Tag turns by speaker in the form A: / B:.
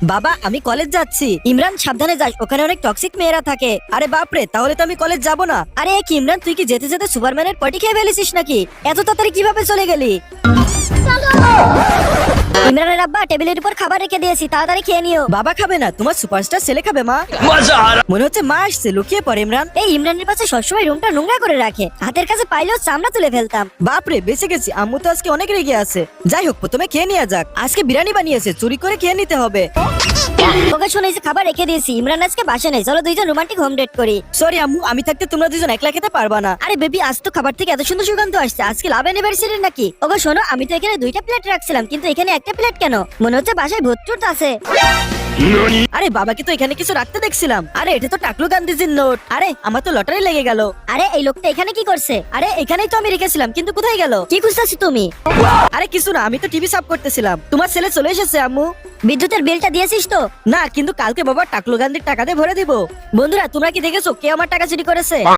A: বাবা আমি কলেজ যাচ্ছি। ইমরান সাবধানে যাস, ওখানে অনেক টক্সিক মেয়েরা থাকে। আরে বাপরে, তাহলে তো আমি কলেজ যাব না। আরে কি ইমরান, তুই কি যেতে যেতে সুপারম্যানের পটি খেয়ে ফেলেছিস নাকি? এত তাড়াতাড়ি কিভাবে চলে গেলি? ইমরানের আব্বা টেবিলের উপর খাবার রেখে দিয়েছি, তাড়াতাড়ি খেয়ে নিও। বাবা খাবে না, তোমার সুপারস্টার ছেলে খাবে। মা মনে হচ্ছে মা আসছে, লুকিয়ে পড়ে। ইমরান এই ইমরানের পাশে সবসময় রুমটা নোংরা করে রাখে, হাতের কাছে পাইলেও চামড়া তুলে ফেলতাম। বাপরে বেঁচে গেছি, আম্মু তো আজকে অনেক রেগে আছে। যাই হোক প্রথমে খেয়ে নেওয়া যাক, আজকে বিরিয়ানি বানিয়েছে, চুরি করে খেয়ে নিতে হবে। ওকে শোনো, খাবার রেখে দিয়েছি, ইমরান আজকে বাসা নেই, চলো দুইজন রোমান্টিক হোম ডেট করি। সরি আম্মু, আমি থাকতে তোমরা দুজন একলা খেতে পারবা না। আরে বেবি, আজ তো খাবার থেকে এত সুন্দর সুগন্ধ আসছে, আজকে লাভ অ্যানিভার্সারি নাকি? ওকে শোনো, আমি তো এখানে দুইটা প্লেট রাখছিলাম, কিন্তু এখানে একটা প্লেট কেন? মনে হচ্ছে বাসায় ভূত আছে। আরে বাবাকে তো এখানে কিছু রাখতে দেখছিলাম। আরে এটা তো টাকলু গান্ধীজির নোট। আরে আমার তো লটারি লেগে গেল। আরে এই লোকটা এখানে কি করছে? আরে এখানেই তো আমি রেখেছিলাম, কিন্তু কোথায় গেল? কি খুঁজতেছি তুমি? আরে কিছু না, আমি তো টিভি সাফ করতেছিলাম। তোমার ছেলে চলে এসেছে আম্মু। বিদ্যুতের বিলটা দিয়েছিস তো? না, কিন্তু কালকে বাবা টাকলু গান্ধীর টাকা দিয়ে ভরে দিব। বন্ধুরা তোমরা কি দেখেছো কে আমার টাকা চুরি করেছে?